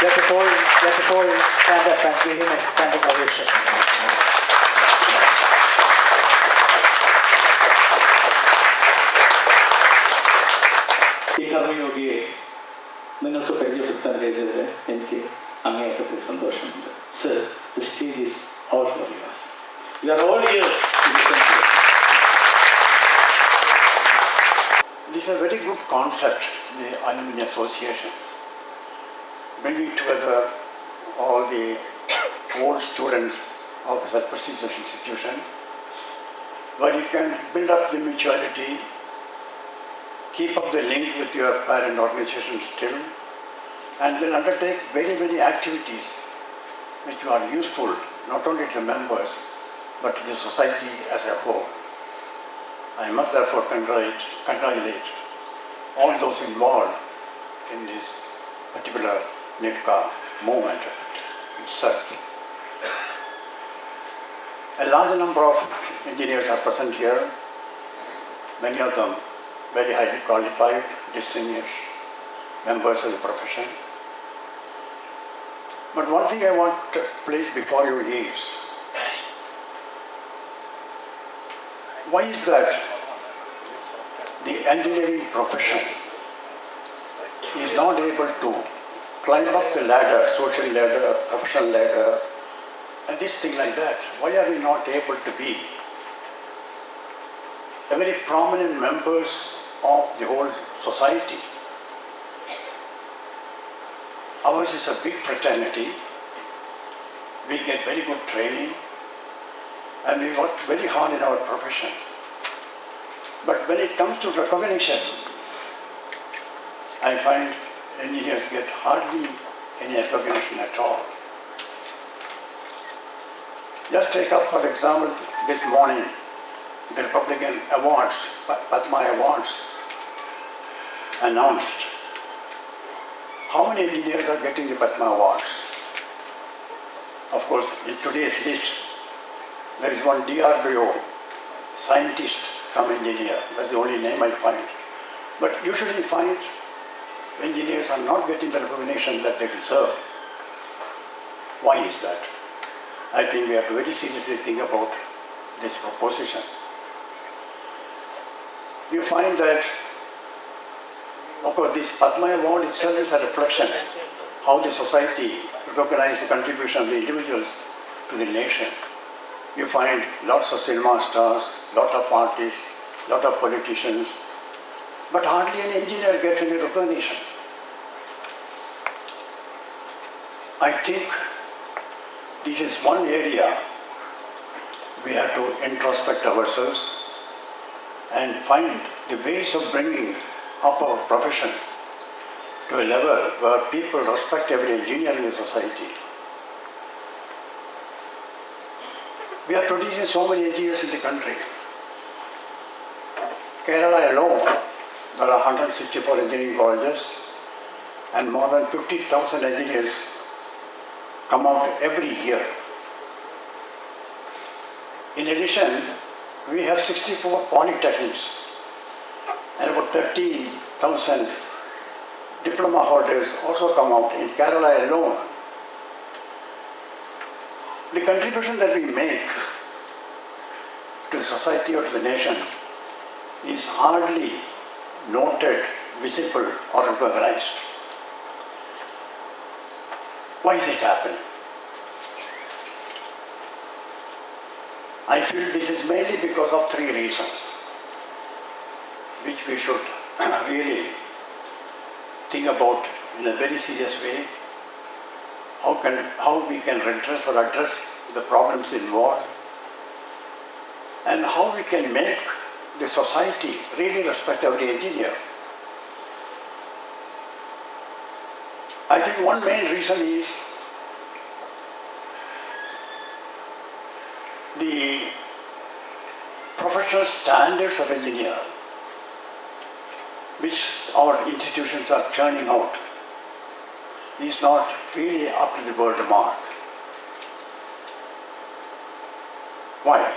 let the whole stand up and give him a standing ovation. ഈ കർമ്മയോഗിയെ നിങ്ങൾക്ക് പരിചയപ്പെടുത്താൻ കഴിഞ്ഞതിൽ എനിക്ക് അങ്ങേയറ്റത്തെ സന്തോഷമുണ്ട്. Sir, the stage is all for yours. We are all here to listen to you. This is a very good concept, the Alumni Association, bringing together all the old students of such prestigious institution, where you can build up the mutuality, keep up the link with your parent organization still, and then undertake very, very activities which are useful not only to members but to the society as a whole. I must therefore congratulate all those involved in this particular Nitcaa movement itself. A large number of engineers are present here, many of them very highly qualified, distinguished members of the profession. But one thing I want to place before you is, why is that the engineering profession is not able to climb up the ladder, social ladder, professional ladder, and this thing like that? Why are we not able to be a very prominent members of the whole society? Ours is a big fraternity. We get very good training and we work very hard in our profession. But when it comes to recognition, I find engineers get hardly any recognition at all. Just take up, for example, this morning, the Republican Awards, Padma Awards, announced. How many engineers are getting the Padma Awards? Of course, in today's list, there is one DRDO scientist come engineer. That's the only name I find. But usually find engineers are not getting the recognition that they deserve. Why is that? I think we have to very seriously think about this proposition. You find that, of course, this Padma Award itself is a reflection how the society recognizes the contribution of the individuals to the nation. You find lots of cinema stars, lot of artists, lot of politicians, but hardly an engineer gets any recognition. I think this is one area we have to introspect ourselves and find the ways of bringing up our profession to a level where people respect every engineer in the society. We are producing so many engineers in the country. Kerala alone, there are 164 engineering colleges and more than 50,000 engineers come out every year. In addition, we have 64 polytechnics and about 30,000 diploma holders also come out in Kerala alone. The contribution that we make to the society or to the nation is hardly noted, visible or recognized. Why is it happening? I feel this is mainly because of three reasons, which we should really think about in a very serious way. How we can redress or address the problems involved, and how we can make the society really respect every engineer. I think one main reason is the professional standards of engineer, which our institutions are churning out, is not really up to the world mark. Why?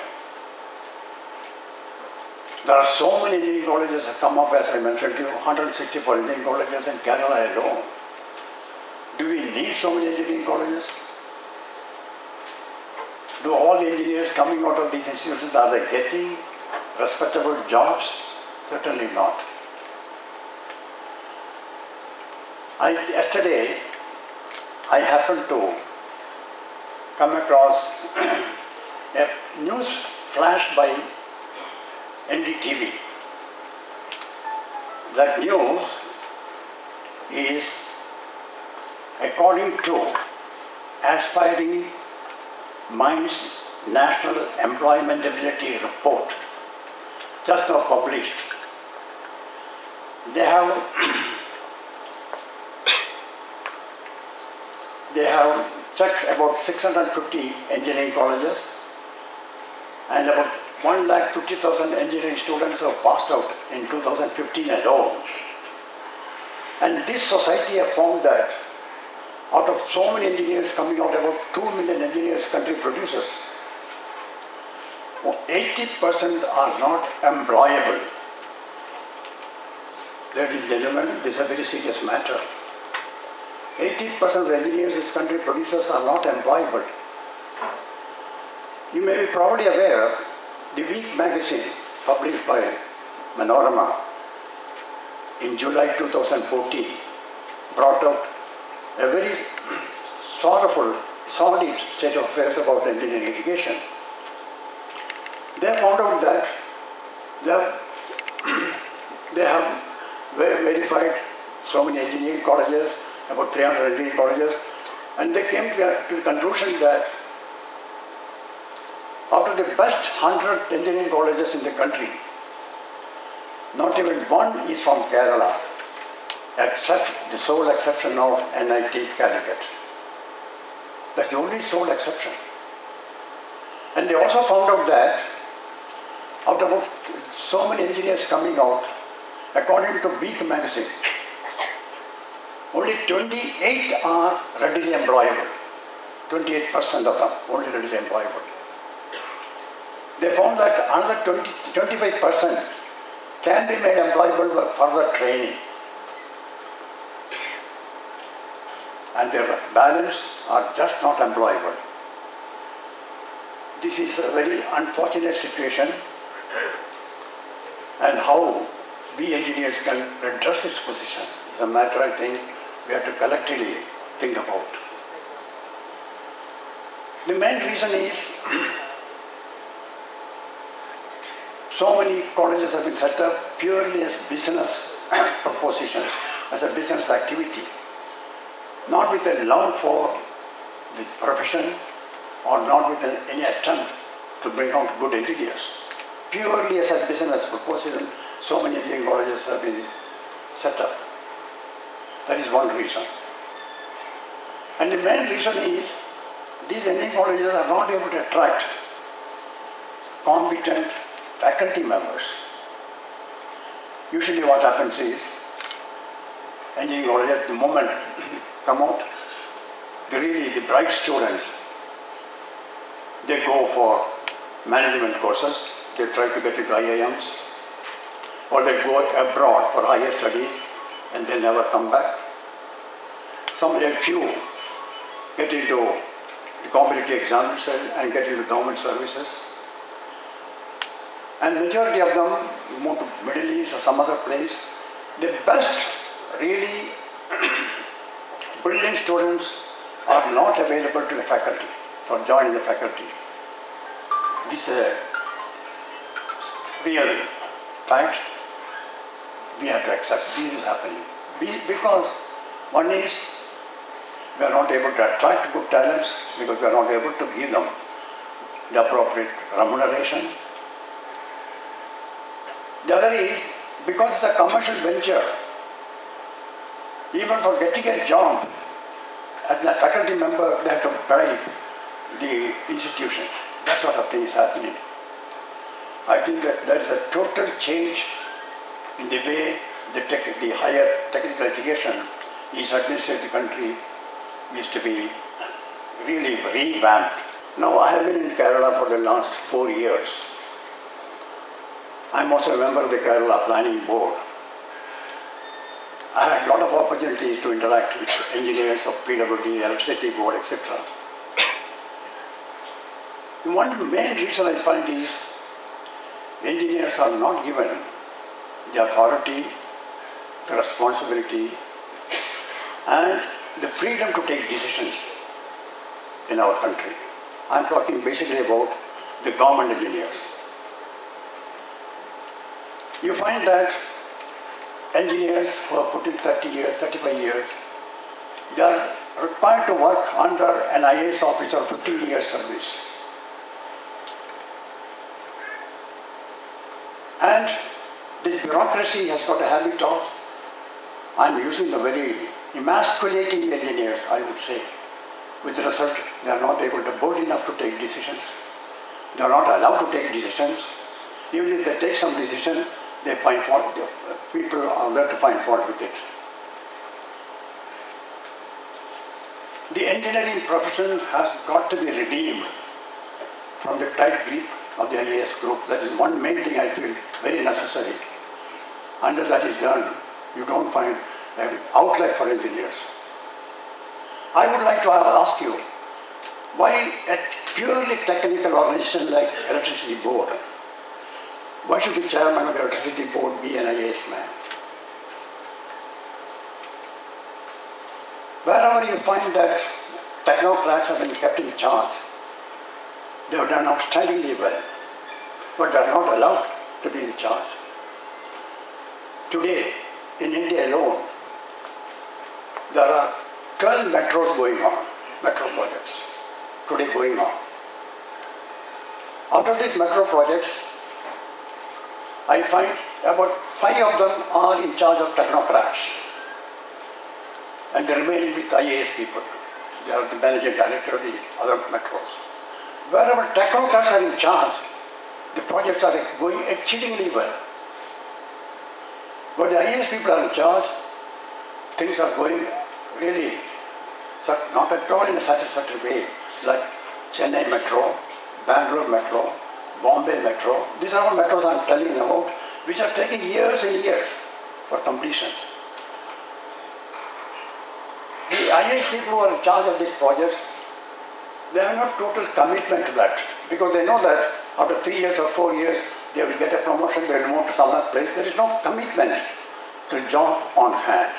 There are so many engineering colleges that come up, as I mentioned to you, 164 engineering colleges in Kerala alone. Do we need so many engineering colleges? Do all the engineers coming out of these institutions, are they getting respectable jobs? Certainly not. Yesterday, I happened to come across a news flashed by NDTV. That news is according to Aspiring Minds National Employmentability Report, just now published. They have checked about 650 engineering colleges and about 150,000 engineering students have passed out in 2015 alone. And this society have found that out of so many engineers coming out, about 2 million engineers country produces, 80% are not employable. Ladies and gentlemen, this is a very serious matter. 80% of the engineers this country produces are not employable. You may be probably aware, the Week magazine published by Manorama in July 2014 brought out a very sorrowful, sordid state of affairs about engineering education. They found out that they have verified so many engineering colleges, about 300 engineering colleges, and they came to the conclusion that out of the best 100 engineering colleges in the country, not even one is from Kerala, except the sole exception of NIT Calicut. That's the only sole exception. And they also found out that out of so many engineers coming out, according to Week magazine, only 28 are readily employable. 28% of them only readily employable. They found that another 25% can be made employable by further training. And their balance are just not employable. This is a very unfortunate situation, and how we engineers can address this position is a matter I think we have to collectively think about. The main reason is so many colleges have been set up purely as business propositions, as a business activity, not with a love for the profession or not with any attempt to bring out good engineers. Purely as a business proposition, so many engineering colleges have been set up. That is one reason. And the main reason is these engineering colleges are not able to attract competent faculty members. Usually what happens is, engineering colleges at the moment come out, the bright students, they go for management courses, they try to get into IIMs, or they go abroad for higher studies and they never come back. A few get into the competitive examination and get into government services. And majority of them move to Middle East or some other place. The best, really brilliant students are not available to the faculty for joining the faculty. This is a real fact. We have to accept this is happening. Because one is we are not able to attract good talents because we are not able to give them the appropriate remuneration. The other is because it's a commercial venture, even for getting a job as a faculty member, they have to bribe the institution. That sort of thing is happening. I think that there is a total change in the way the higher technical education is administered in the country needs to be really revamped. Now, I have been in Kerala for the last 4 years. I'm also a member of the Kerala Planning Board. I had a lot of opportunities to interact with engineers of PWD, electricity board, etc. One main reason I find is engineers are not given the authority, the responsibility, and the freedom to take decisions in our country. I'm talking basically about the government engineers. You find that engineers who have put in 30 years, 35 years, they are required to work under an IAS officer 15 years service. And the bureaucracy has got a habit of, I'm using the very emasculating engineers, I would say. With the result, they are not able to bold enough to take decisions. They are not allowed to take decisions. Even if they take some decision, they find fault. People are there to find fault with it. The engineering profession has got to be redeemed from the tight grip of the IAS group. That is one main thing I feel very necessary. Until that is done, you don't find an outlet for engineers. I would like to ask you, why a purely technical organization like Electricity Board, why should the chairman of the Electricity Board be an IAS man? Wherever you find that technocrats have been kept in charge, they have done outstandingly well, but they are not allowed to be in charge. Today, in India alone, there are 12 metros going on, metro projects, today going on. Out of these metro projects, I find about 5 of them are in charge of technocrats, and the remaining with IAS people. They are the managing director of the other metros. Wherever technocrats are in charge, the projects are going exceedingly well. But the IAS people are in charge, things are going really not at all in a satisfactory way, like Chennai Metro, Bangalore Metro, Bombay Metro. These are all metros I'm telling you about, which are taking years and years for completion. The IAS people who are in charge of these projects, they have not total commitment to that, because they know that after 3 years or 4 years, they will get a promotion, they will move to some other place. There is no commitment to the job on hand.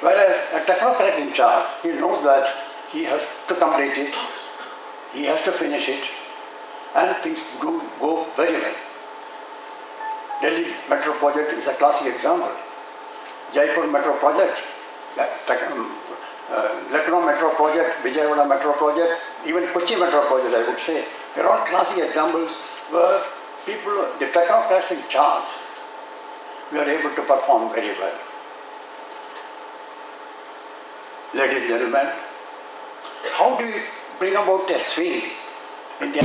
Whereas a technocrat in charge, he knows that he has to complete it, he has to finish it, and things do go very well. Delhi Metro project is a classic example. Jaipur Metro project, Lucknow Metro project, Vijayawada Metro project, even Cochin Metro project, I would say. They are all classic examples where people, the technocrats in charge, we are able to perform very well. Ladies and gentlemen, how do you bring about a swing in the